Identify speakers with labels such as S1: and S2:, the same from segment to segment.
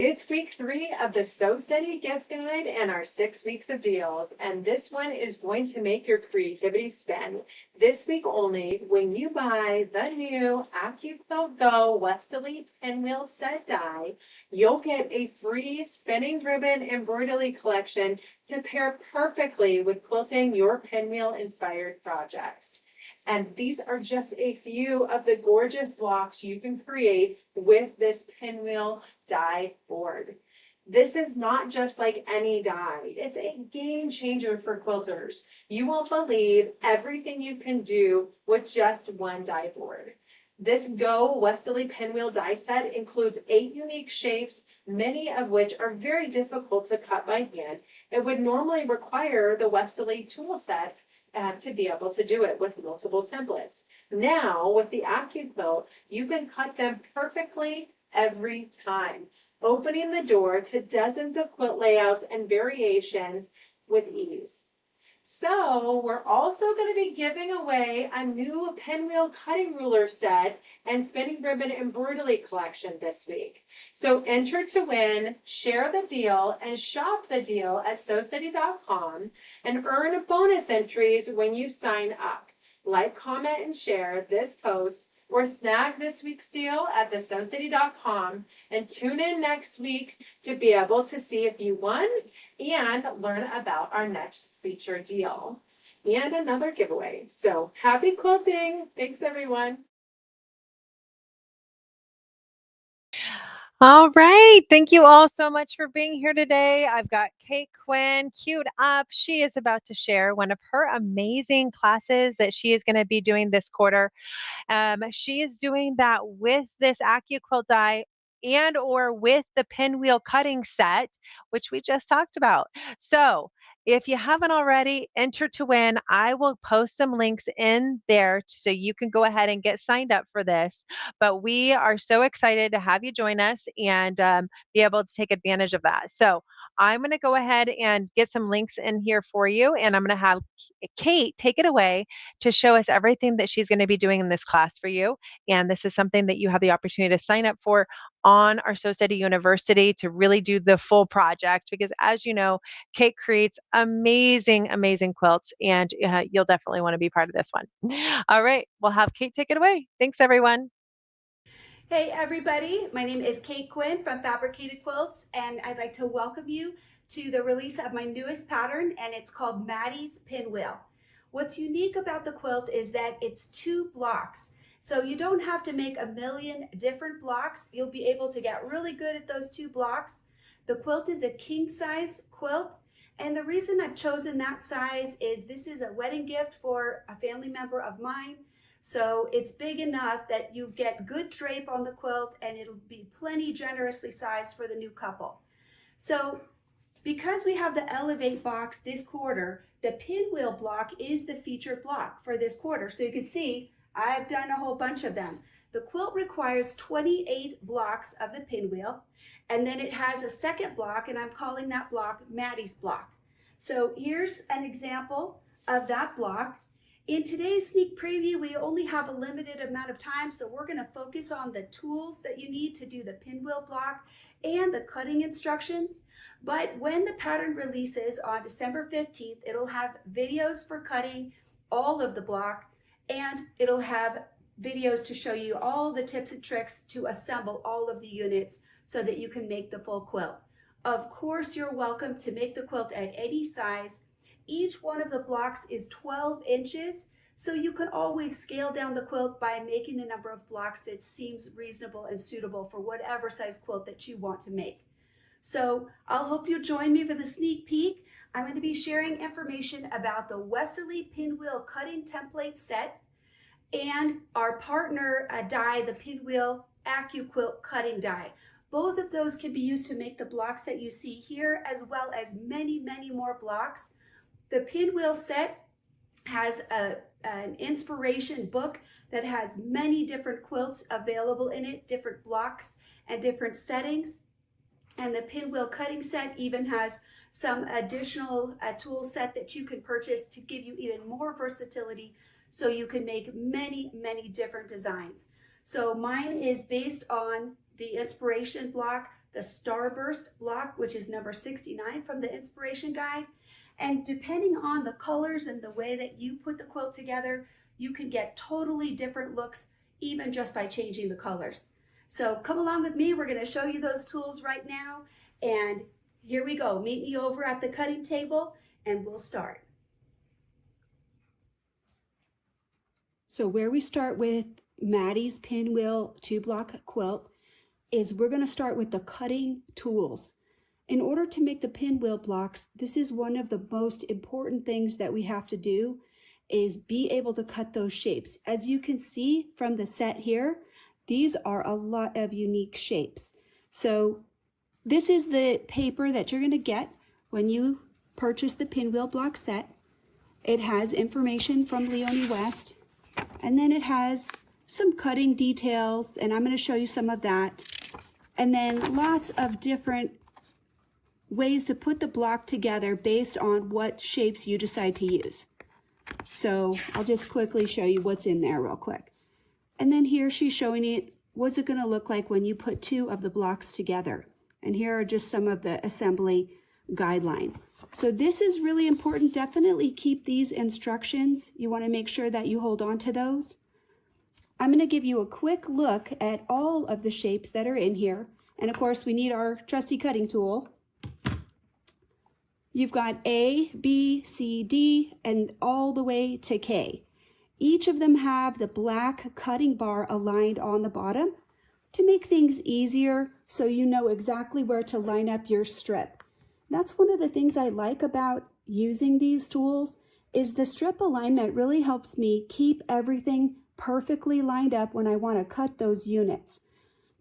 S1: It's week 3 of the Sew Steady gift guide and our 6 weeks of deals. And this one is going to make your creativity spin. This week only, when you buy the new Accuquilt Go Westalee Pinwheel Set Die, you'll get a free spinning ribbon embroidery collection to pair perfectly with quilting your pinwheel inspired projects. And these are just a few of the gorgeous blocks you can create with this Pinwheel Die board. This is not just like any die. It's a game changer for quilters. You won't believe everything you can do with just one die board. This Go Westalee Pinwheel die set includes 8 unique shapes, many of which are very difficult to cut by hand. It would normally require the Westalee tool set to be able to do it with multiple templates. Now, with the Accuquilt, you can cut them perfectly every time, opening the door to dozens of quilt layouts and variations with ease. So we're also going to be giving away a new pinwheel cutting ruler set and spinning ribbon embroidery collection this week. So enter to win, share the deal, and shop the deal at sewsteady.com and earn bonus entries when you sign up. Like, comment, and share this post or snag this week's deal at the sewsteady.com and tune in next week to be able to see if you won and learn about our next feature deal and another giveaway. So happy quilting. Thanks, everyone.
S2: All right. Thank you all so much for being here today. I've got Kate Quinn queued up. She is about to share one of her amazing classes that she is going to be doing this quarter. She is doing that with this Accuquilt die and or with the pinwheel cutting set, which we just talked about. So if you haven't already, enter to win. I will post some links in there so you can go ahead and get signed up for this. But we are so excited to have you join us and be able to take advantage of that. So I'm going to go ahead and get some links in here for you. And I'm going to have Kate take it away to show us everything that she's going to be doing in this class for you. And this is something that you have the opportunity to sign up for on our Sew Steady University to really do the full project. Because as you know, Kate creates amazing, amazing quilts, and you'll definitely want to be part of this one. All right, we'll have Kate take it away. Thanks, everyone.
S3: Hey everybody, my name is Kate Quinn from Fabricated Quilts, and I'd like to welcome you to the release of my newest pattern, and it's called Maddie's Pinwheel. What's unique about the quilt is that it's 2 blocks. So you don't have to make a million different blocks. You'll be able to get really good at those 2 blocks. The quilt is a king size quilt, and the reason I've chosen that size is this is a wedding gift for a family member of mine. So it's big enough that you get good drape on the quilt, and it'll be plenty generously sized for the new couple. So because we have the Elevate box this quarter, the pinwheel block is the featured block for this quarter. So you can see I've done a whole bunch of them. The quilt requires 28 blocks of the pinwheel, and then it has a second block, and I'm calling that block Maddie's block. So here's an example of that block. In today's sneak preview, we only have a limited amount of time, so we're going to focus on the tools that you need to do the pinwheel block and the cutting instructions. But when the pattern releases on December 15th, it'll have videos for cutting all of the block, and it'll have videos to show you all the tips and tricks to assemble all of the units so that you can make the full quilt. Of course, you're welcome to make the quilt at any size. Each one of the blocks is 12 inches, so you can always scale down the quilt by making the number of blocks that seems reasonable and suitable for whatever size quilt that you want to make. So I'll hope you join me for the sneak peek. I'm going to be sharing information about the Westalee Pinwheel Cutting Template Set and our partner die, the Pinwheel Accuquilt Cutting Die. Both of those can be used to make the blocks that you see here, as well as many, many more blocks. The pinwheel set has an inspiration book that has many different quilts available in it, different blocks and different settings. And the pinwheel cutting set even has some additional tool set that you can purchase to give you even more versatility so you can make many, many different designs. So mine is based on the inspiration block the Starburst block, which is number 69 from the inspiration guide. And depending on the colors and the way that you put the quilt together, you can get totally different looks even just by changing the colors. So come along with me. We're going to show you those tools right now. And here we go. Meet me over at the cutting table and we'll start. So where we start with Maddie's Pinwheel 2-block quilt is we're going to start with the cutting tools. In order to make the pinwheel blocks, this is one of the most important things that we have to do, is be able to cut those shapes. As you can see from the set here, these are a lot of unique shapes. So this is the paper that you're going to get when you purchase the pinwheel block set. It has information from Leonie West, and then it has some cutting details, and I'm going to show you some of that. And then lots of different ways to put the block together based on what shapes you decide to use. So I'll just quickly show you what's in there real quick. And then here she's showing it, what's it going to look like when you put two of the blocks together. And here are just some of the assembly guidelines. So this is really important. Definitely keep these instructions. You want to make sure that you hold on to those. I'm going to give you a quick look at all of the shapes that are in here. And of course, we need our trusty cutting tool. You've got A, B, C, D, and all the way to K. Each of them have the black cutting bar aligned on the bottom to make things easier so you know exactly where to line up your strip. That's one of the things I like about using these tools, is the strip alignment really helps me keep everything perfectly lined up when I want to cut those units.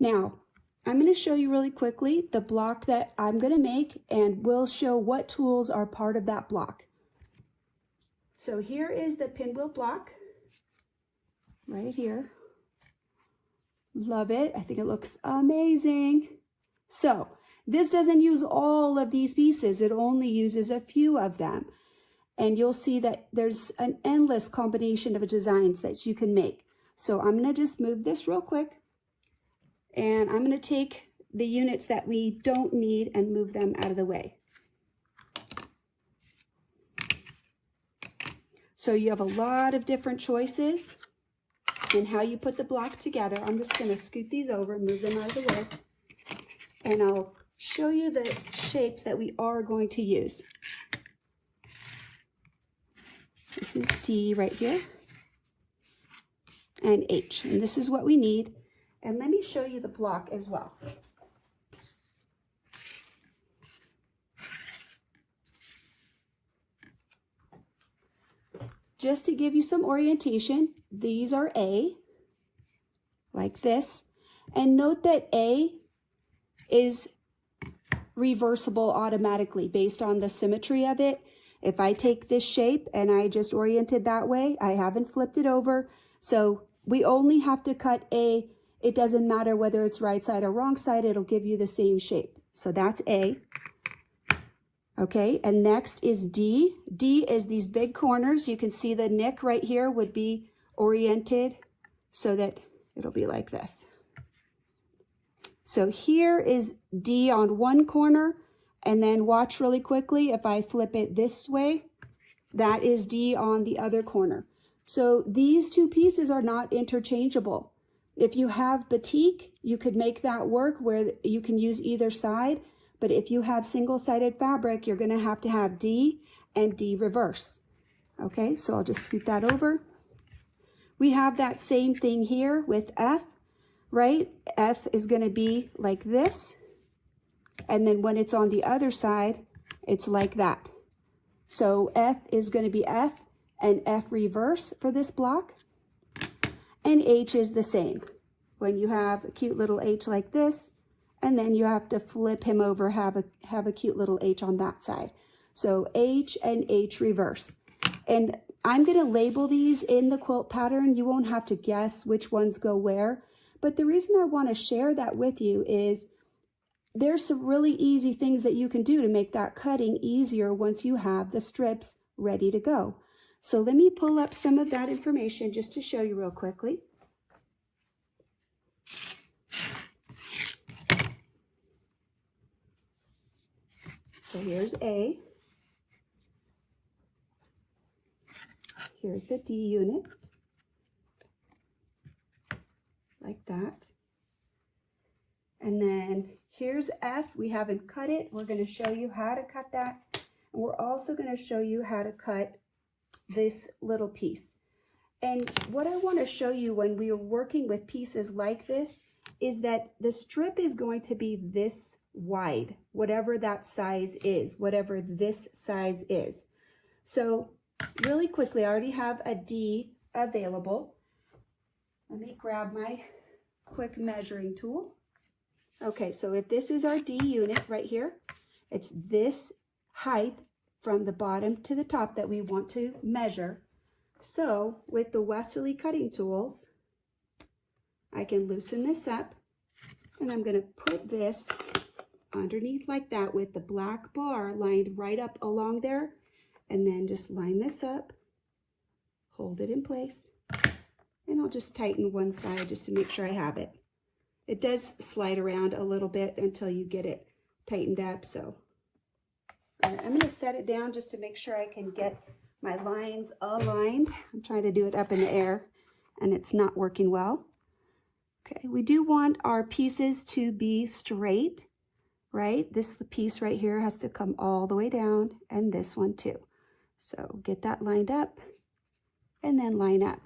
S3: Now, I'm going to show you really quickly the block that I'm going to make, and we'll show what tools are part of that block. So here is the pinwheel block right here. Love it. I think it looks amazing. So this doesn't use all of these pieces. It only uses a few of them. And you'll see that there's an endless combination of designs that you can make. So I'm going to just move this real quick. And I'm going to take the units that we don't need and move them out of the way. So you have a lot of different choices in how you put the block together. I'm just going to scoot these over and move them out of the way. And I'll show you the shapes that we are going to use. This is D right here, and H, and this is what we need. And let me show you the block as well. Just to give you some orientation, these are A, like this. And note that A is reversible automatically based on the symmetry of it. If I take this shape and I just oriented that way, I haven't flipped it over. So we only have to cut A. It doesn't matter whether it's right side or wrong side, it'll give you the same shape. So that's A. Okay, and next is D. D is these big corners. You can see the nick right here would be oriented so that it'll be like this. So here is D on one corner, and then watch really quickly if I flip it this way, that is D on the other corner. So these two pieces are not interchangeable. If you have batik, you could make that work where you can use either side. But if you have single-sided fabric, you're going to have D and D reverse. Okay, so I'll just scoot that over. We have that same thing here with F, right? F is going to be like this. And then when it's on the other side, it's like that. So F is going to be F and F reverse for this block. And H is the same. When you have a cute little H like this, and then you have to flip him over, have a cute little H on that side. So H and H reverse. And I'm going to label these in the quilt pattern. You won't have to guess which ones go where. But the reason I want to share that with you is there's some really easy things that you can do to make that cutting easier once you have the strips ready to go. So let me pull up some of that information just to show you real quickly. So here's A. Here's the D unit, like that. And then here's F. We haven't cut it. We're going to show you how to cut that. And we're also going to show you how to cut this little piece. And what I want to show you when we are working with pieces like this is that the strip is going to be this wide, whatever that size is, whatever this size is. So really quickly, I already have a D available. Let me grab my quick measuring tool. Okay, so if this is our D unit right here, it's this height from the bottom to the top that we want to measure. So with the Westalee cutting tools, I can loosen this up, and I'm going to put this underneath like that with the black bar lined right up along there, and then just line this up, hold it in place, and I'll just tighten one side just to make sure I have it. It does slide around a little bit until you get it tightened up. So all right, I'm going to set it down just to make sure I can get my lines aligned. I'm trying to do it up in the air and it's not working well. Okay, we do want our pieces to be straight, right? This piece right here has to come all the way down, and this one too. So get that lined up and then line up.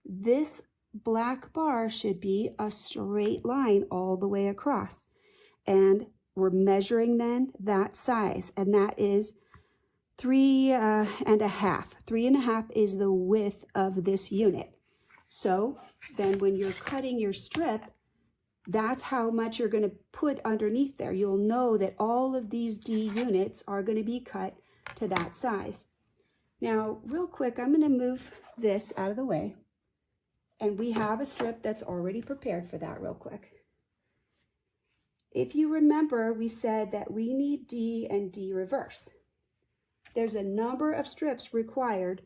S3: This black bar should be a straight line all the way across. And we're measuring then that size, and that is 3.5. 3.5 is the width of this unit. So then when you're cutting your strip, that's how much you're going to put underneath there. You'll know that all of these D units are going to be cut to that size. Now, real quick, I'm going to move this out of the way. And we have a strip that's already prepared for that real quick. If you remember, we said that we need D and D reverse. There's a number of strips required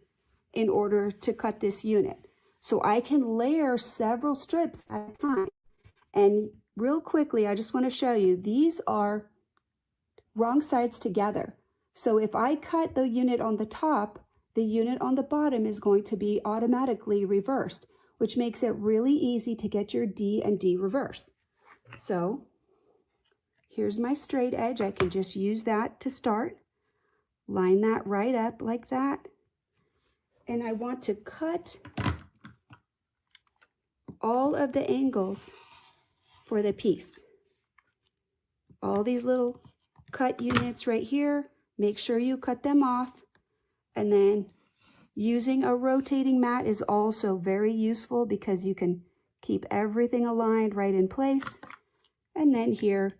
S3: in order to cut this unit. So I can layer several strips at a time. And real quickly, I just want to show you, these are wrong sides together. So if I cut the unit on the top, the unit on the bottom is going to be automatically reversed, which makes it really easy to get your D and D reverse. So here's my straight edge. I can just use that to start. Line that right up like that. And I want to cut all of the angles for the piece. All these little cut units right here, make sure you cut them off. And then using a rotating mat is also very useful because you can keep everything aligned right in place. And then here,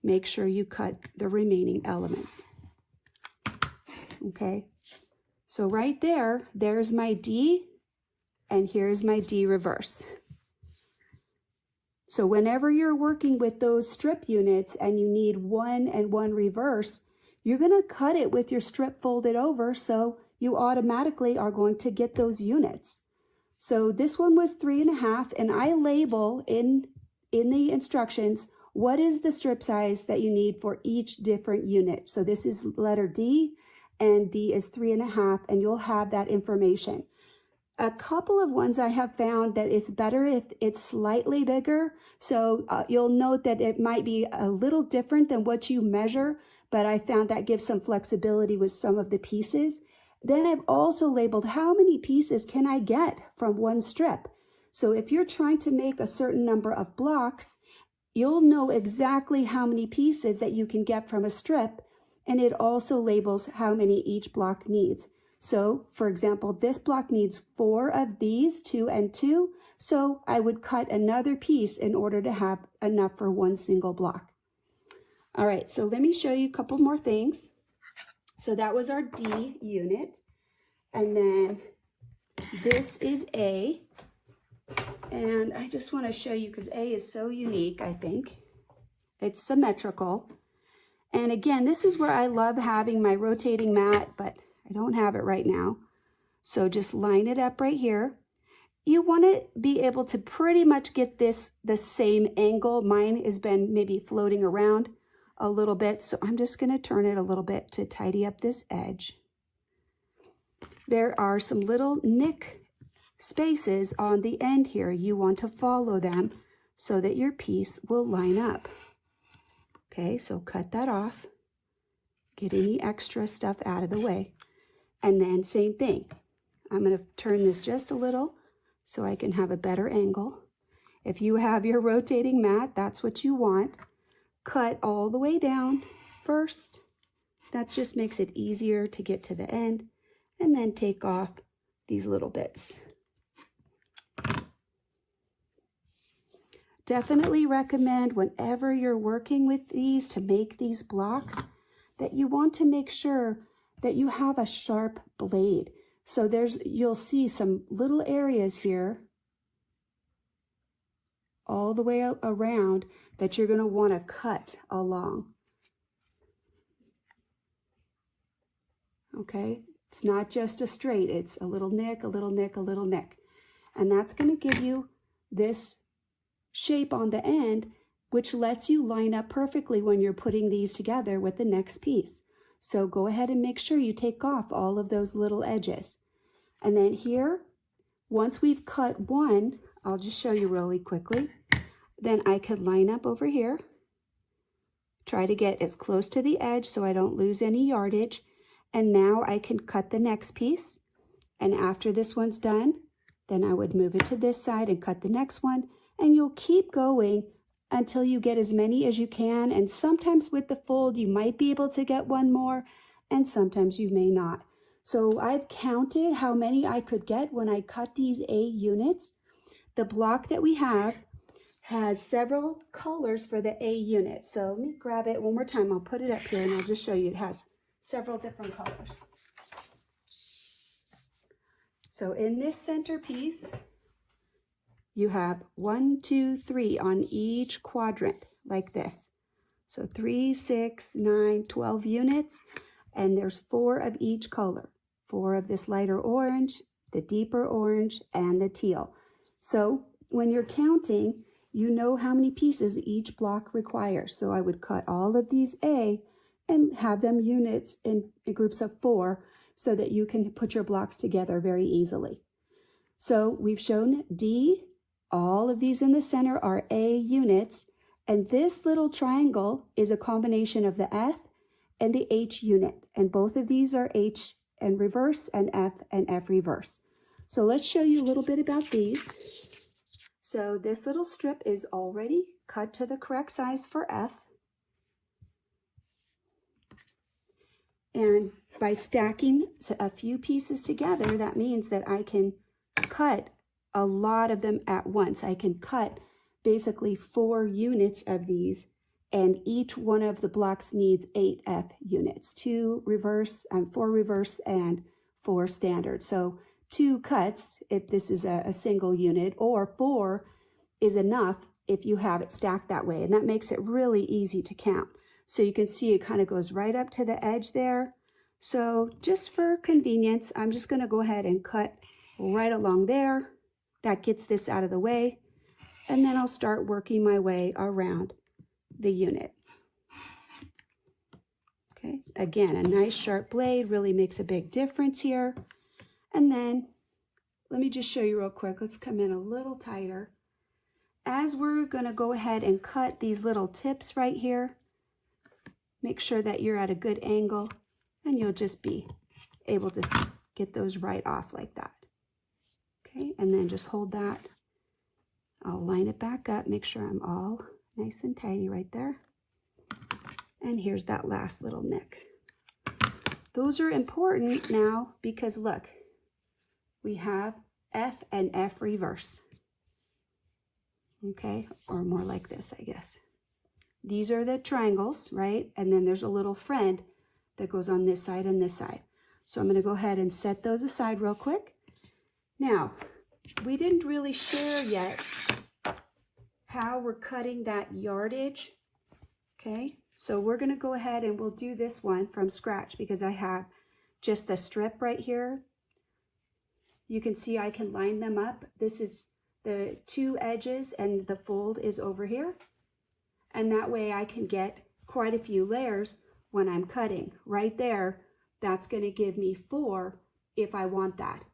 S3: make sure you cut the remaining elements. Okay, so right there, there's my D, and here's my D reverse. So whenever you're working with those strip units and you need one and one reverse, you're going to cut it with your strip folded over, so you automatically are going to get those units. So this one was 3.5, and I label in the instructions what is the strip size that you need for each different unit. So this is letter D, and D is 3.5, and you'll have that information. A couple of ones I have found that it's better if it's slightly bigger. So you'll note that it might be a little different than what you measure, but I found that gives some flexibility with some of the pieces. Then I've also labeled how many pieces can I get from one strip. So if you're trying to make a certain number of blocks, you'll know exactly how many pieces that you can get from a strip, and it also labels how many each block needs. So, for example, this block needs 4 of these, 2 and 2, so I would cut another piece in order to have enough for one single block. All right, so let me show you a couple more things. So that was our D unit, and then this is A, and I just want to show you because A is so unique, I think. It's symmetrical. And again, this is where I love having my rotating mat, but I don't have it right now. So just line it up right here. You want to be able to pretty much get this the same angle. Mine has been maybe floating around a little bit, so I'm just going to turn it a little bit to tidy up this edge. There are some little nick spaces on the end here. You want to follow them so that your piece will line up. Okay, so cut that off. Get any extra stuff out of the way. And then same thing. I'm going to turn this just a little so I can have a better angle. If you have your rotating mat, that's what you want. Cut all the way down first. That just makes it easier to get to the end. And then take off these little bits. Definitely recommend whenever you're working with these to make these blocks that you want to make sure that you have a sharp blade. So you'll see some little areas here all the way around that you're going to want to cut along. Okay, it's not just a straight, it's a little nick, a little nick, a little nick. And that's going to give you this shape on the end, which lets you line up perfectly when you're putting these together with the next piece. So go ahead and make sure you take off all of those little edges. And then here, once we've cut one, I'll just show you really quickly. Then I could line up over here. Try to get as close to the edge so I don't lose any yardage. And now I can cut the next piece. And after this one's done, then I would move it to this side and cut the next one. And you'll keep going until you get as many as you can. And sometimes with the fold, you might be able to get one more, and sometimes you may not. So I've counted how many I could get when I cut these A units. The block that we have has several colors for the A unit. So let me grab it one more time. I'll put it up here and I'll just show you. It has several different colors. So in this centerpiece, you have 1, 2, 3 on each quadrant like this. So 3, 6, 9, 12 units, and there's 4 of each color. 4 of this lighter orange, the deeper orange, and the teal. So when you're counting, you know how many pieces each block requires. So I would cut all of these A and have them units in groups of 4 so that you can put your blocks together very easily. So we've shown D. All of these in the center are A units, and this little triangle is a combination of the F and the H unit, and both of these are H and reverse and F reverse. So let's show you a little bit about these. So this little strip is already cut to the correct size for F. And by stacking a few pieces together, that means that I can cut a lot of them at once. I can cut basically 4 units of these, and each one of the blocks needs 8 F units, 4 reverse and 4 standard. So 2 cuts if this is a single unit, or 4 is enough if you have it stacked that way, and that makes it really easy to count. So you can see it kind of goes right up to the edge there. So just for convenience, I'm just going to go ahead and cut right along there. That gets this out of the way, and then I'll start working my way around the unit. Okay, again, a nice sharp blade really makes a big difference here. And then let me just show you real quick. Let's come in a little tighter. As we're going to go ahead and cut these little tips right here, make sure that you're at a good angle, and you'll just be able to get those right off like that. Okay, and then just hold that. I'll line it back up, make sure I'm all nice and tidy right there. And here's that last little nick. Those are important now because look, we have F and F reverse. Okay, or more like this, I guess. These are the triangles, right? And then there's a little friend that goes on this side and this side. So I'm going to go ahead and set those aside real quick. Now, we didn't really share yet how we're cutting that yardage. Okay, so we're going to go ahead and we'll do this one from scratch because I have just the strip right here. You can see I can line them up. This is the 2 edges and the fold is over here. And that way I can get quite a few layers when I'm cutting. Right there, that's going to give me 4 if I want that.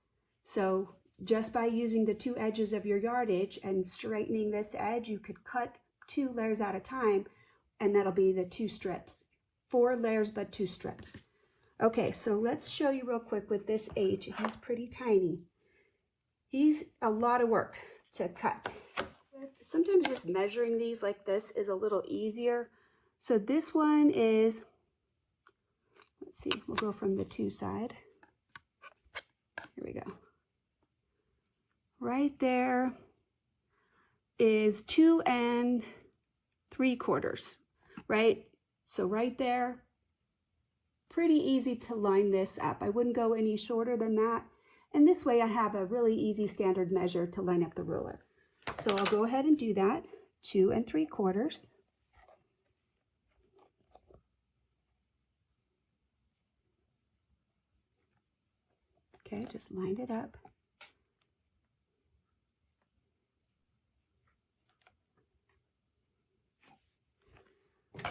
S3: So just by using the 2 edges of your yardage and straightening this edge, you could cut 2 layers at a time, and that'll be the 2 strips. 4 layers, but 2 strips. Okay, so let's show you real quick with this H. He's pretty tiny. He's a lot of work to cut. Sometimes just measuring these like this is a little easier. So this one is, let's see, we'll go from the 2 side. Here we go. Right there is 2 3/4, right? So right there, pretty easy to line this up. I wouldn't go any shorter than that. And this way I have a really easy standard measure to line up the ruler. So I'll go ahead and do that, 2 3/4. Okay, just line it up.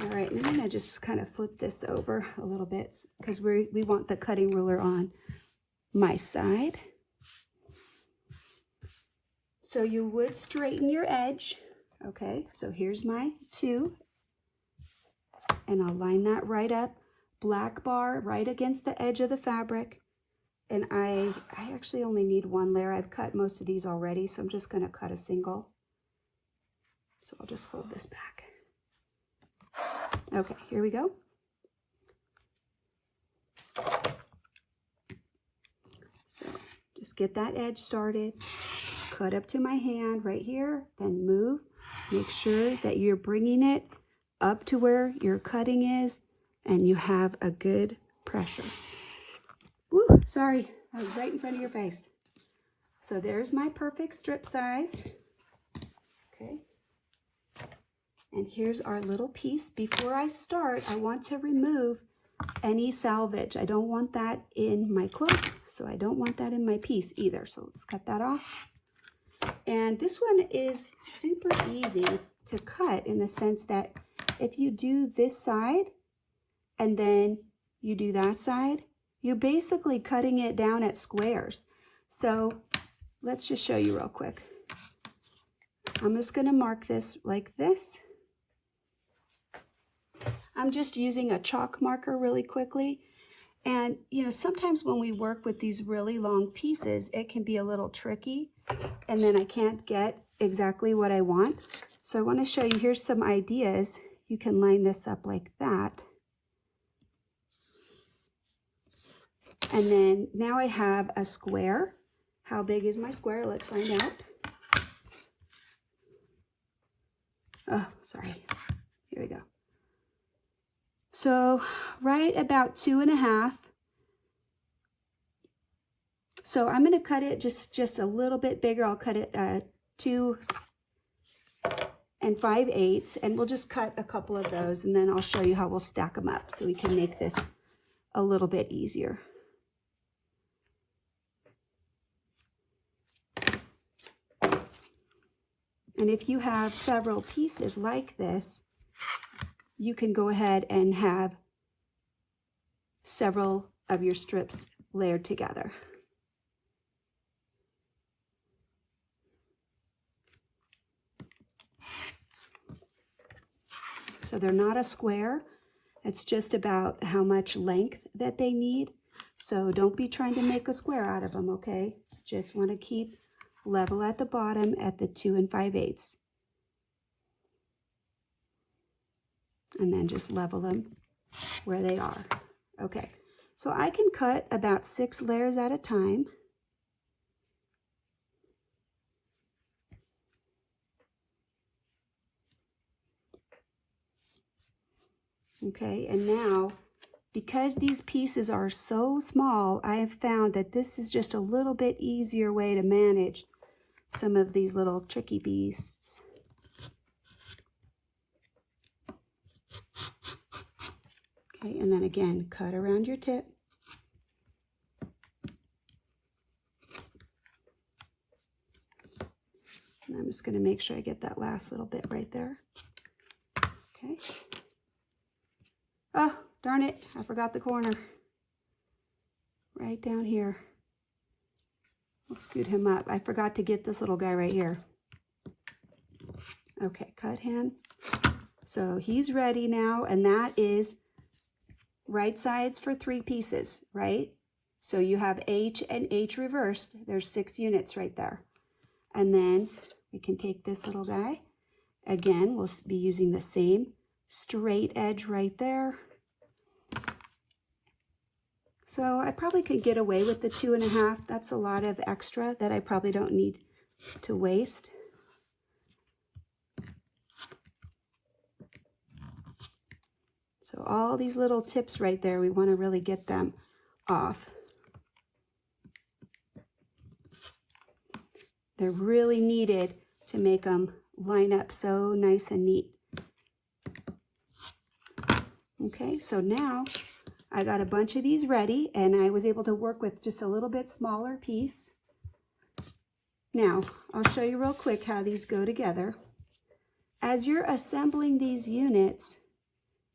S3: All right, and I'm gonna just kind of flip this over a little bit because we want the cutting ruler on my side. So you would straighten your edge. Okay, so here's my 2, and I'll line that right up, black bar right against the edge of the fabric. And I actually only need 1 layer. I've cut most of these already, so I'm just gonna cut a single. So I'll just fold this back. Okay, here we go. So just get that edge started, cut up to my hand right here, then move. Make sure that you're bringing it up to where your cutting is and you have a good pressure. Woo, sorry, I was right in front of your face. So there's my perfect strip size. Okay. And here's our little piece. Before I start, I want to remove any salvage. I don't want that in my quilt, so I don't want that in my piece either. So let's cut that off. And this one is super easy to cut in the sense that if you do this side and then you do that side, you're basically cutting it down at squares. So let's just show you real quick. I'm just going to mark this like this. I'm just using a chalk marker really quickly. And, you know, sometimes when we work with these really long pieces, it can be a little tricky. And then I can't get exactly what I want. So I want to show you, here's some ideas. You can line this up like that. And then now I have a square. How big is my square? Let's find out. Oh, sorry. Here we go. So right about 2.5. So I'm going to cut it just a little bit bigger. I'll cut it 2 5/8, and we'll just cut a couple of those, and then I'll show you how we'll stack them up so we can make this a little bit easier. And if you have several pieces like this, you can go ahead and have several of your strips layered together. So they're not a square. It's just about how much length that they need. So don't be trying to make a square out of them, okay? Just want to keep level at the bottom at the 2 5/8. And then just level them where they are. Okay, so I can cut about 6 layers at a time. Okay, and now, because these pieces are so small, I have found that this is just a little bit easier way to manage some of these little tricky beasts. Okay, and then again, cut around your tip. And I'm just going to make sure I get that last little bit right there. Okay. Darn it, I forgot the corner. Right down here. I'll scoot him up. I forgot to get this little guy right here. Okay, cut him. So he's ready now, and that is right sides for 3 pieces, right? So you have H and H reversed. There's 6 units right there. And then we can take this little guy. Again, we'll be using the same straight edge right there. So I probably could get away with the 2.5. That's a lot of extra that I probably don't need to waste. So all these little tips right there, we want to really get them off. They're really needed to make them line up so nice and neat. Okay, so now I got a bunch of these ready, and I was able to work with just a little bit smaller piece. Now, I'll show you real quick how these go together. As you're assembling these units,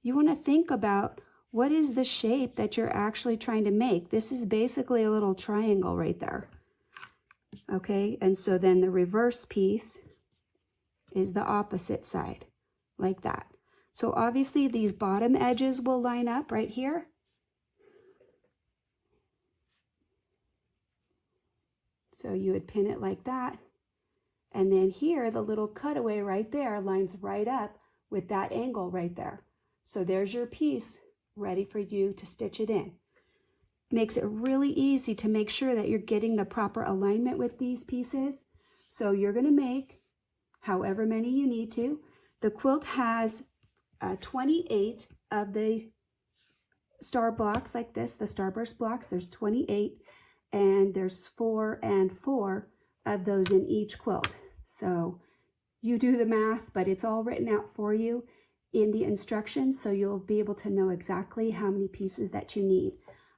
S3: you want to think about what is the shape that you're actually trying to make. This is basically a little triangle right there. Okay, and so then the reverse piece is the opposite side, like that. So obviously these bottom edges will line up right here. So you would pin it like that. And then here, the little cutaway right there lines right up with that angle right there. So there's your piece ready for you to stitch it in. Makes it really easy to make sure that you're getting the proper alignment with these pieces. So you're going to make however many you need to. The quilt has 28 of the star blocks like this, the starburst blocks. There's 28, and there's 4 and 4 of those in each quilt. So you do the math, but it's all written out for you in the instructions, so you'll be able to know exactly how many pieces that you need.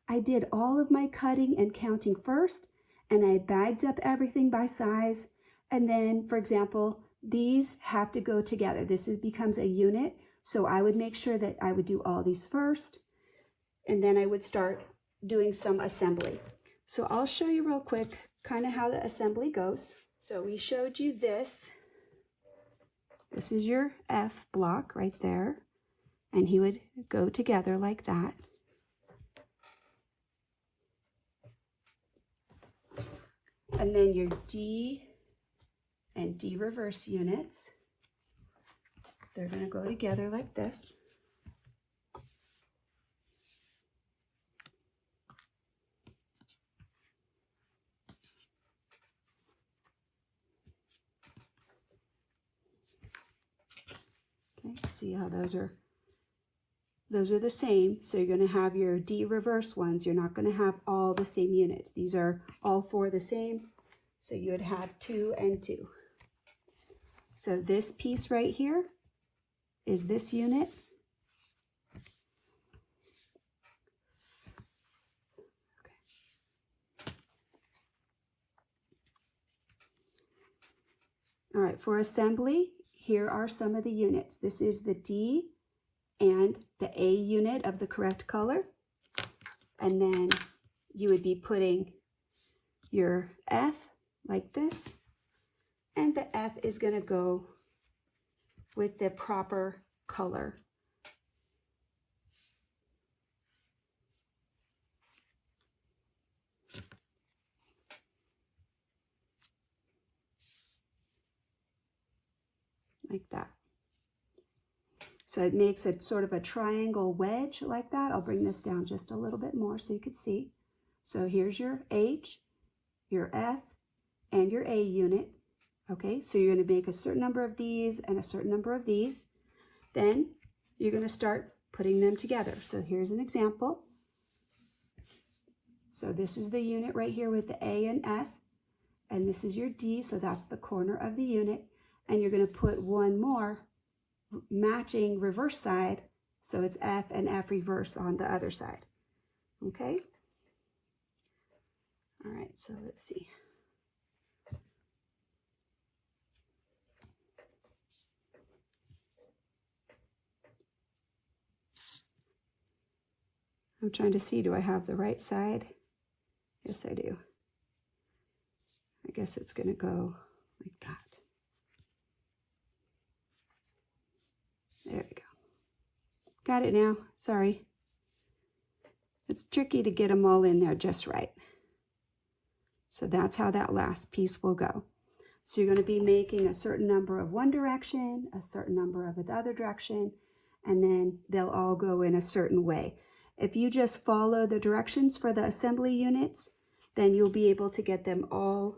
S3: I did all of my cutting and counting first, and I bagged up everything by size. And then, for example, these have to go together. This becomes a unit, so I would make sure that I would do all these first, and then I would start doing some assembly. So I'll show you real quick kind of how the assembly goes. So we showed you this. This is your F block right there, and he would go together like that. And then your D and D reverse units, they're going to go together like this. Okay, see how those are the same. So you're going to have your D reverse ones. You're not going to have all the same units. These are all 4 the same. So you would have 2 and 2. So this piece right here is this unit. Okay. All right, for assembly, here are some of the units. This is the D and the A unit of the correct color. And then you would be putting your F like this. And the F is going to go with the proper color. Like that. So it makes it sort of a triangle wedge like that. I'll bring this down just a little bit more so you could see. So here's your H, your F, and your A unit. Okay, so you're going to make a certain number of these and a certain number of these. Then you're going to start putting them together. So here's an example. So this is the unit right here with the A and F, and this is your D, so that's the corner of the unit. And you're going to put one more matching reverse side, so it's F and F reverse on the other side. Okay? All right, so let's see. I'm trying to see, do I have the right side? Yes, I do. I guess it's going to go like that. There we go. Got it now. Sorry. It's tricky to get them all in there just right. So that's how that last piece will go. So you're going to be making a certain number of one direction, a certain number of the other direction, and then they'll all go in a certain way. If you just follow the directions for the assembly units, then you'll be able to get them all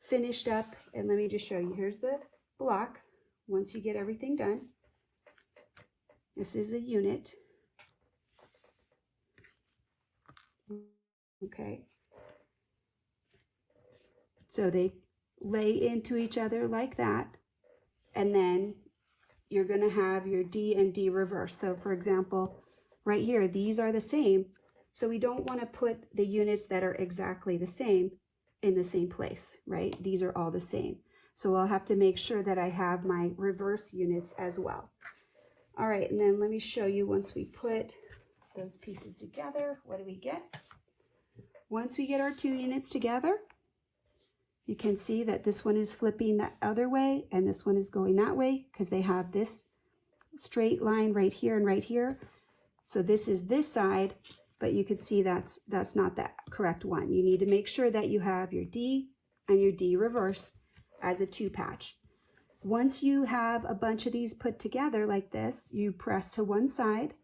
S3: finished up. And let me just show you. Here's the block. Once you get everything done, this is a unit. Okay. So they lay into each other like that, and then you're going to have your D and D reverse. So for example, right here, these are the same. So we don't want to put the units that are exactly the same in the same place, right? These are all the same. So I'll have to make sure that I have my reverse units as well. All right, and then let me show you once we put those pieces together, what do we get? Once we get our two units together, you can see that this one is flipping that other way and this one is going that way because they have this straight line right here and right here. So this is this side, but you can see that's not the correct one. You need to make sure that you have your D and your D reverse as a two patch. Once you have a bunch of these put together like this, you press to one side,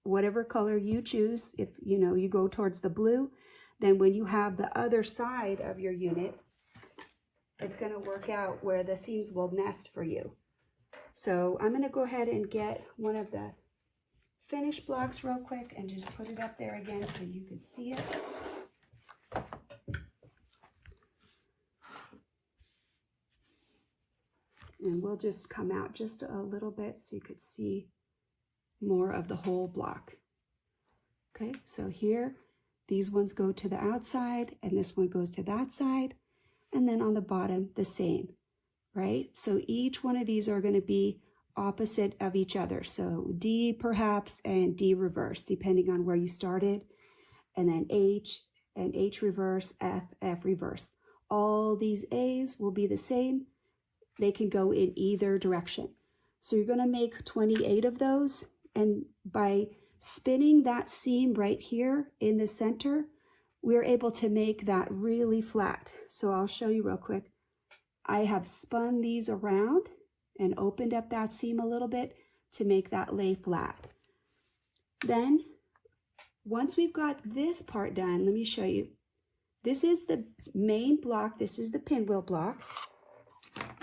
S3: whatever color you choose. If you go towards the blue, then when you have the other side of your unit, it's going to work out where the seams will nest for you. So I'm going to go ahead and get one of the finished blocks real quick and just put it up there again so you can see it. And we'll just come out just a little bit so you could see more of the whole block. Okay, so here, these ones go to the outside and this one goes to that side. And then on the bottom, the same, right? So each one of these are going to be opposite of each other. So D perhaps and D reverse, depending on where you started. And then H and H reverse, F, F reverse. All these A's will be the same. They can go in either direction. So you're going to make 28 of those. And by spinning that seam right here in the center, we're able to make that really flat. So I'll show you real quick. I have spun these around and opened up that seam a little bit to make that lay flat. Then, once we've got this part done, let me show you. This is the main block. This is the pinwheel block.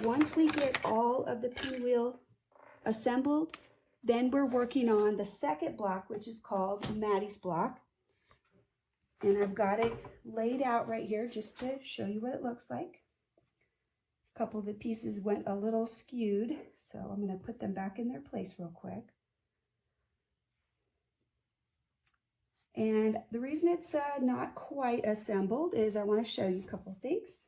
S3: Once we get all of the pinwheel assembled, then we're working on the second block, which is called Maddie's block. And I've got it laid out right here just to show you what it looks like. A couple of the pieces went a little skewed, so I'm going to put them back in their place real quick. And the reason it's not quite assembled is I want to show you a couple of things.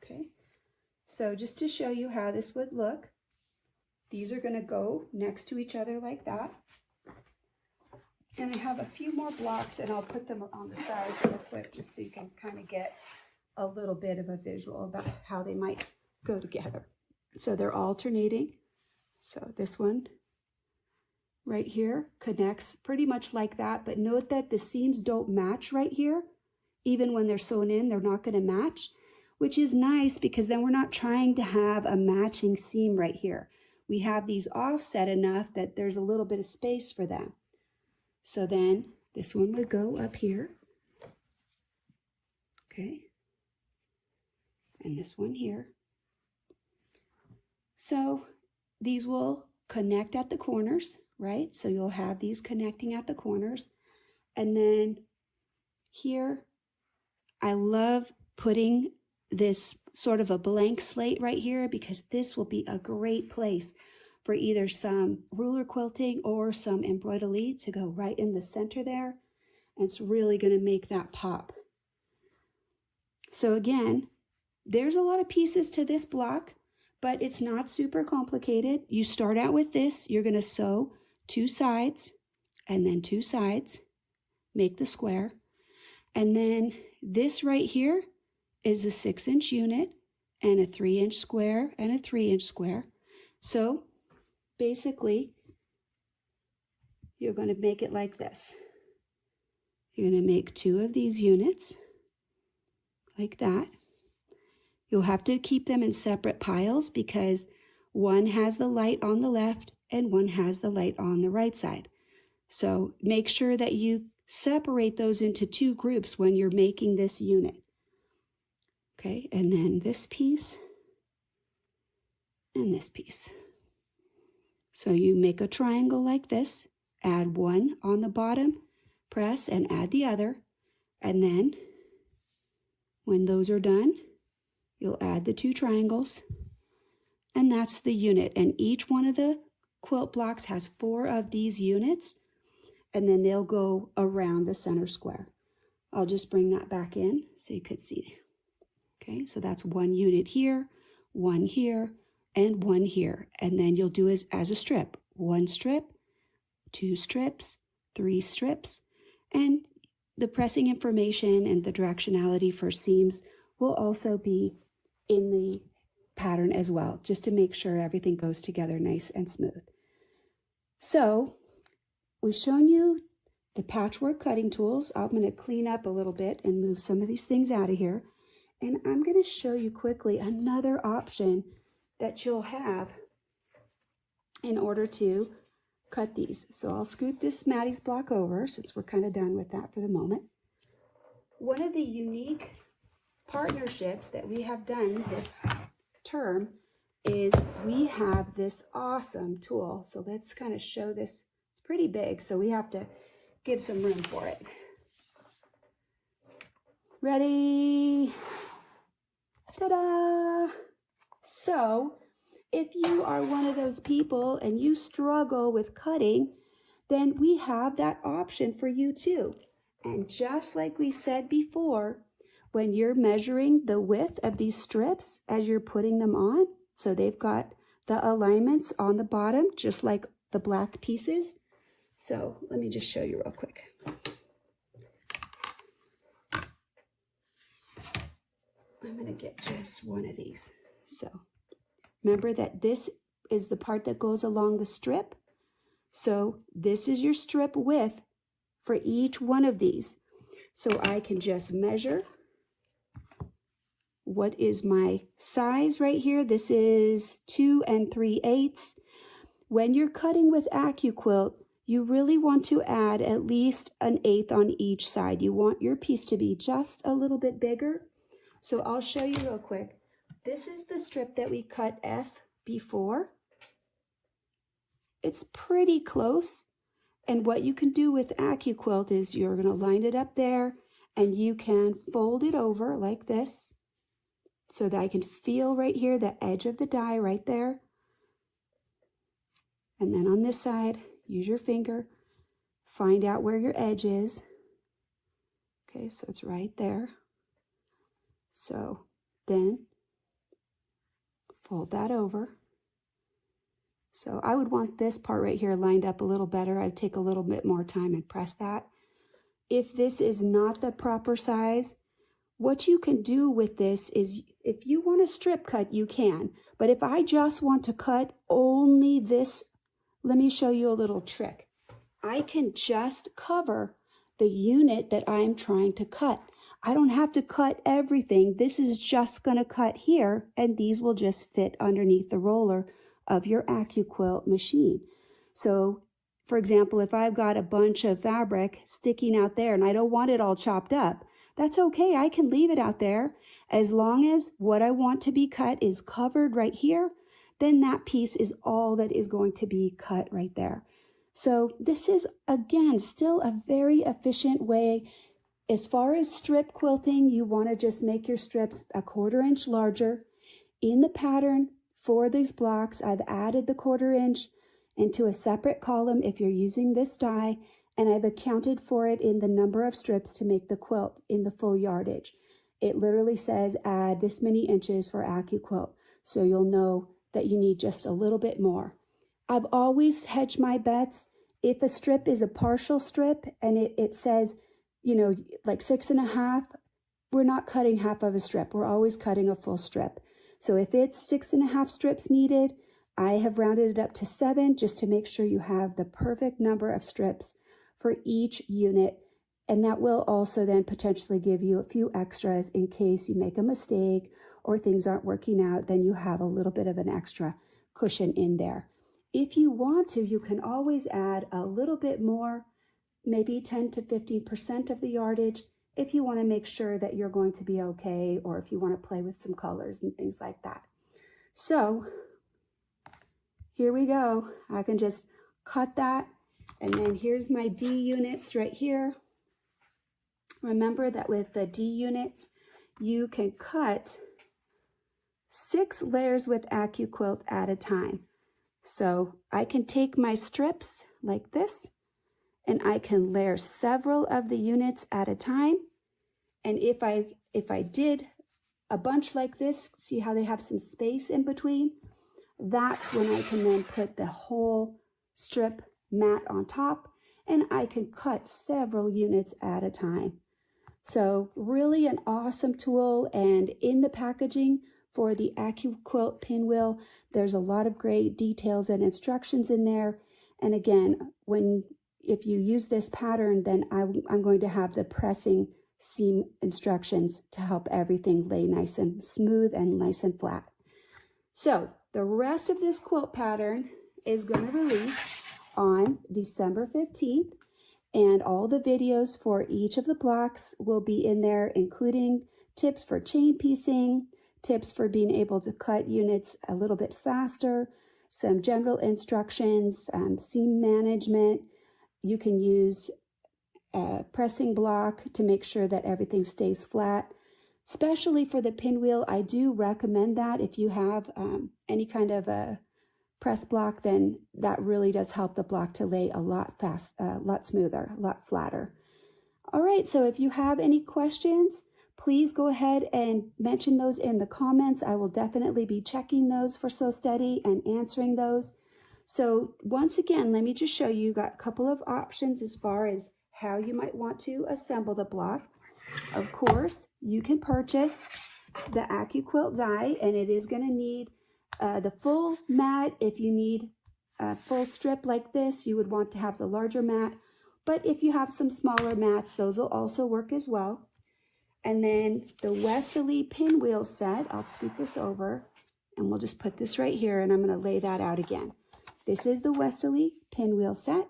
S3: Okay, so just to show you how this would look, these are going to go next to each other like that. And I have a few more blocks and I'll put them on the sides real quick just so you can kind of get a little bit of a visual about how they might go together. So they're alternating. So this one right here connects pretty much like that, but note that the seams don't match right here. Even when they're sewn in, they're not going to match, which is nice because then we're not trying to have a matching seam right here. We have these offset enough that there's a little bit of space for them. So then this one would go up here, okay, and this one here. So these will connect at the corners, right? So you'll have these connecting at the corners. And then here, I love putting this sort of a blank slate right here because this will be a great place for either some ruler quilting or some embroidery to go right in the center there. And it's really going to make that pop. So again, there's a lot of pieces to this block, but it's not super complicated. You start out with this, you're going to sew 2 sides, and then 2 sides, make the square. And then this right here is a 6-inch unit and a 3-inch square and a 3-inch square. So basically, you're going to make it like this. You're going to make 2 of these units like that. You'll have to keep them in separate piles because one has the light on the left and one has the light on the right side. So make sure that you separate those into 2 groups when you're making this unit. Okay, and then this piece and this piece. So you make a triangle like this, add one on the bottom, press and add the other, and then when those are done, you'll add the 2 triangles, and that's the unit. And each one of the quilt blocks has 4 of these units, and then they'll go around the center square. I'll just bring that back in so you could see. Okay, so that's 1 unit here, 1 here, and 1 here. And then you'll do it as a strip. 1 strip, 2 strips, 3 strips, and the pressing information and the directionality for seams will also be in the pattern as well, just to make sure everything goes together nice and smooth. So we've shown you the patchwork cutting tools. I'm going to clean up a little bit and move some of these things out of here. And I'm going to show you quickly another option that you'll have in order to cut these. So I'll scoot this Maddie's block over since we're kind of done with that for the moment. One of the unique partnerships that we have done this term is we have this awesome tool. So let's kind of show this. It's pretty big, so we have to give some room for it. Ready? Ta-da! So if you are one of those people and you struggle with cutting, then we have that option for you too. And just like we said before, when you're measuring the width of these strips as you're putting them on, so they've got the alignments on the bottom, just like the black pieces. So let me just show you real quick. I'm going to get just one of these. So remember that this is the part that goes along the strip. So this is your strip width for each one of these. So I can just measure what is my size right here. This is 2 3/8. When you're cutting with Accuquilt, you really want to add at least 1/8 on each side. You want your piece to be just a little bit bigger. So I'll show you real quick. This is the strip that we cut F before. It's pretty close. And what you can do with Accuquilt is you're going to line it up there and you can fold it over like this so that I can feel right here the edge of the die right there. And then on this side, use your finger, find out where your edge is. Okay, so it's right there. So then fold that over. So I would want this part right here lined up a little better. I'd take a little bit more time and press that. If this is not the proper size, what you can do with this is if you want a strip cut, you can. But if I just want to cut only this, let me show you a little trick. I can just cover the unit that I'm trying to cut. I don't have to cut everything. This is just going to cut here, and these will just fit underneath the roller of your Accuquilt machine. So, for example, if I've got a bunch of fabric sticking out there and I don't want it all chopped up, that's okay. I can leave it out there as long as what I want to be cut is covered right here. Then that piece is all that is going to be cut right there. So this is, again, still a very efficient way. As far as strip quilting, you want to just make your strips 1/4 inch larger. In the pattern for these blocks, I've added the 1/4 inch into a separate column if you're using this die, and I've accounted for it in the number of strips to make the quilt in the full yardage. It literally says add this many inches for Accuquilt, so you'll know that you need just a little bit more. I've always hedged my bets If a strip is a partial strip and it says, you know, like 6.5, we're not cutting half of a strip. We're always cutting a full strip. So if it's 6.5 strips needed, I have rounded it up to 7 just to make sure you have the perfect number of strips for each unit. And that will also then potentially give you a few extras in case you make a mistake or things aren't working out, then you have a little bit of an extra cushion in there. If you want to, you can always add a little bit more, maybe 10 to 15% of the yardage if you want to make sure that you're going to be okay, or if you want to play with some colors and things like that. So here we go. I can just cut that, and then here's my D units right here. Remember that with the D units, you can cut 6 layers with Accuquilt at a time. So I can take my strips like this, and I can layer several of the units at a time. And if I did a bunch like this, see how they have some space in between? That's when I can then put the whole strip mat on top, and I can cut several units at a time. So really an awesome tool, and in the packaging for the Accuquilt Pinwheel, there's a lot of great details and instructions in there. And again, if you use this pattern, then I'm going to have the pressing seam instructions to help everything lay nice and smooth and nice and flat. So the rest of this quilt pattern is going to release on December 15th, and all the videos for each of the blocks will be in there, including tips for chain piecing, tips for being able to cut units a little bit faster, some general instructions, seam management. You can use a pressing block to make sure that everything stays flat. Especially for the pinwheel, I do recommend that. If you have any kind of a press block, then that really does help the block to lay a lot smoother, a lot flatter. All right, so if you have any questions, please go ahead and mention those in the comments. I will definitely be checking those for Sew Steady and answering those. So once again, let me just show you, got a couple of options as far as how you might want to assemble the block. Of course, you can purchase the Accuquilt Die, and it is going to need the full mat. If you need a full strip like this, you would want to have the larger mat. But if you have some smaller mats, those will also work as well. And then the Westalee pinwheel set, I'll scoot this over, and we'll just put this right here, and I'm going to lay that out again. This is the Westalee pinwheel set,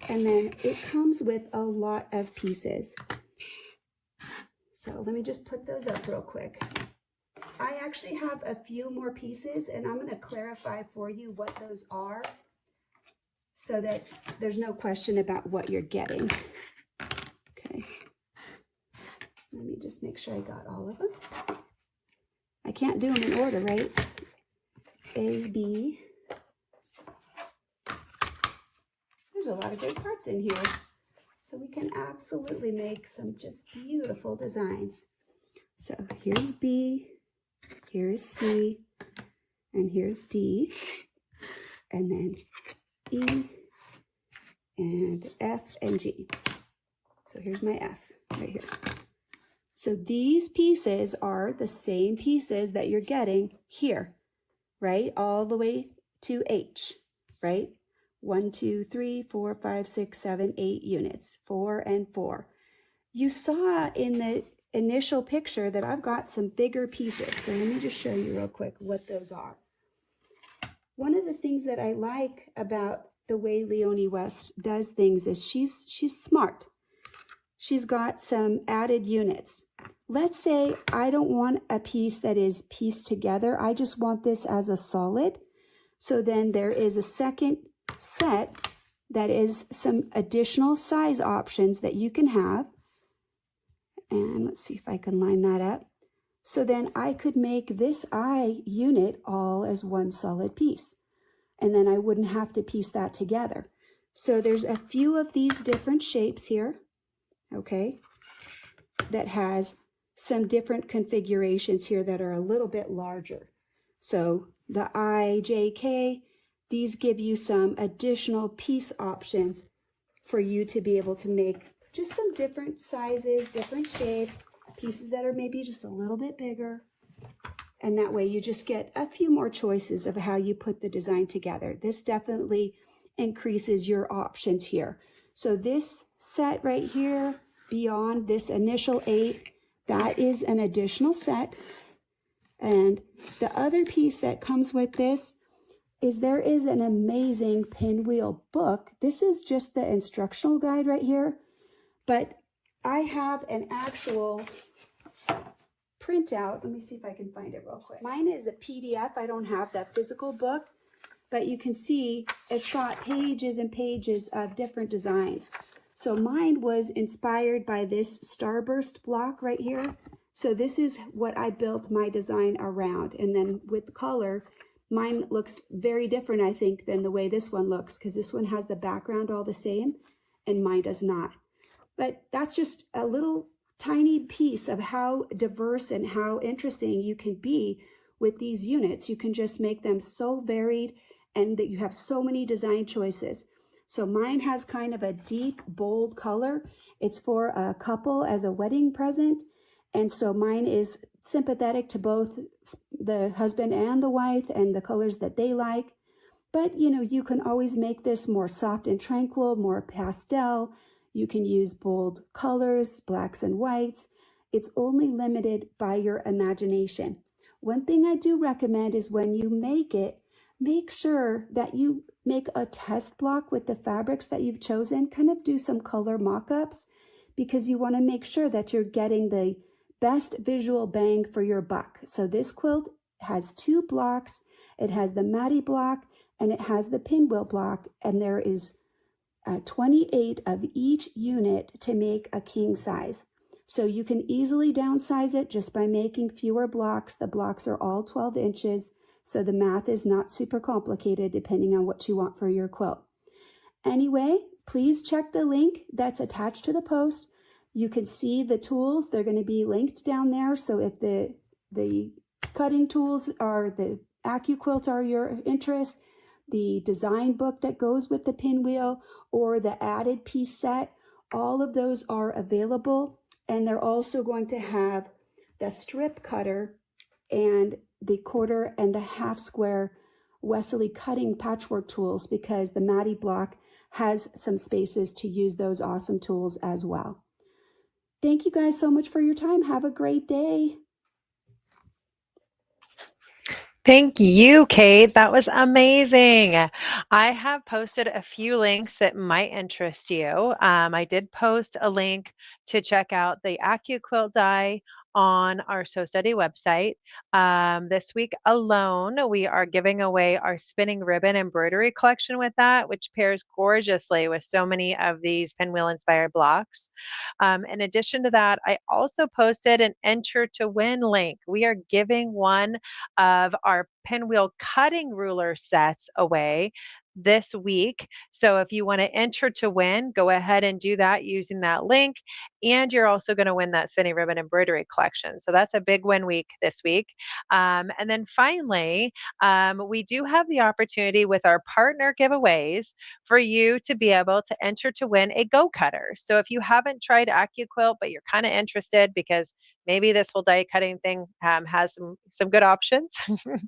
S3: and then it comes with a lot of pieces. So let me just put those up real quick. I actually have a few more pieces, and I'm going to clarify for you what those are so that there's no question about what you're getting. Okay. Let me just make sure I got all of them. I can't do them in order, right? A, B. There's a lot of great parts in here. So we can absolutely make some just beautiful designs. So here's B, here's C, and here's D, and then E, and F, and G. So here's my F right here. So these pieces are the same pieces that you're getting here, right? All the way to H, right? 1, 2, 3, 4, 5, 6, 7, 8 units, 4 and 4. You saw in the initial picture that I've got some bigger pieces. So let me just show you real quick what those are. One of the things that I like about the way Leonie West does things is she's smart. She's got some added units. Let's say I don't want a piece that is pieced together. I just want this as a solid. So then there is a second set that is some additional size options that you can have. And let's see if I can line that up. So then I could make this I unit all as one solid piece. And then I wouldn't have to piece that together. So there's a few of these different shapes here, okay, that has some different configurations here that are a little bit larger. So the I, J, K, these give you some additional piece options for you to be able to make just some different sizes, different shapes, pieces that are maybe just a little bit bigger. And that way you just get a few more choices of how you put the design together. This definitely increases your options here. So this set right here, beyond this initial 8, that is an additional set. And the other piece that comes with this is there is an amazing pinwheel book. This is just the instructional guide right here, but I have an actual printout. Let me see if I can find it real quick. Mine is a PDF. I don't have that physical book, but you can see it's got pages and pages of different designs. So mine was inspired by this starburst block right here. So this is what I built my design around. And then with color, mine looks very different, I think, than the way this one looks, because this one has the background all the same and mine does not. But that's just a little tiny piece of how diverse and how interesting you can be with these units. You can just make them so varied and that you have so many design choices. So mine has kind of a deep, bold color. It's for a couple as a wedding present. And so mine is sympathetic to both the husband and the wife and the colors that they like. But, you know, you can always make this more soft and tranquil, more pastel. You can use bold colors, blacks and whites. It's only limited by your imagination. One thing I do recommend is when you make it, make sure that you make a test block with the fabrics that you've chosen. Kind of do some color mock-ups because you want to make sure that you're getting the best visual bang for your buck. So this quilt has 2 blocks. It has the Maddie block and it has the Pinwheel block, and there is 28 of each unit to make a king size. So you can easily downsize it just by making fewer blocks. The blocks are all 12 inches, so the math is not super complicated depending on what you want for your quilt. Anyway, please check the link that's attached to the post. You can see the tools. They're going to be linked down there. So if the cutting tools are the Accuquilt are your interest, the design book that goes with the pinwheel, or the added piece set, all of those are available. And they're also going to have the strip cutter and the 1/4 and the 1/2 square Westalee cutting patchwork tools, because the Maddie block has some spaces to use those awesome tools as well. Thank you guys so much for your time. Have a great day.
S2: Thank you, Kate. That was amazing. I have posted a few links that might interest you. I did post a link to check out the Accuquilt Die on our So Study website. This week alone, we are giving away our spinning ribbon embroidery collection with that, which pairs gorgeously with so many of these pinwheel inspired blocks. In addition to that, I also posted an enter to win link. We are giving one of our pinwheel cutting ruler sets away this week. So if you want to enter to win, go ahead and do that using that link. And you're also going to win that spinning ribbon embroidery collection. So that's a big win week this week. And then finally, we do have the opportunity with our partner giveaways for you to be able to enter to win a go cutter. So if you haven't tried Accuquilt, but you're kind of interested because maybe this whole die cutting thing has some good options,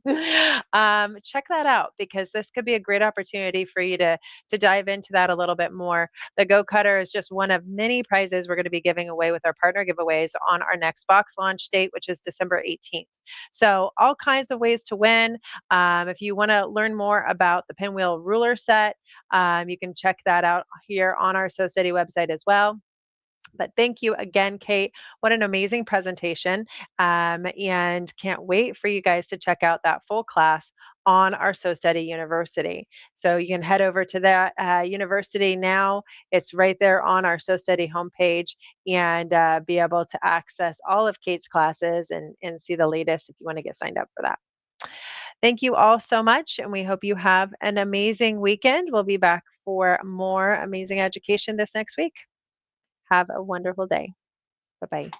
S2: check that out, because this could be a great opportunity for you to dive into that a little bit more. The go cutter is just one of many prizes we're going to be giving away with our partner giveaways on our next box launch date, which is December 18th. So all kinds of ways to win. If you want to learn more about the pinwheel ruler set, you can check that out here on our So Study website as well. But thank you again, Kate. What an amazing presentation. And can't wait for you guys to check out that full class on our So Study University. So you can head over to that university now. It's right there on our So Study homepage, and be able to access all of Kate's classes and see the latest if you want to get signed up for that. Thank you all so much, and we hope you have an amazing weekend. We'll be back for more amazing education this next week. Have a wonderful day. Bye-bye.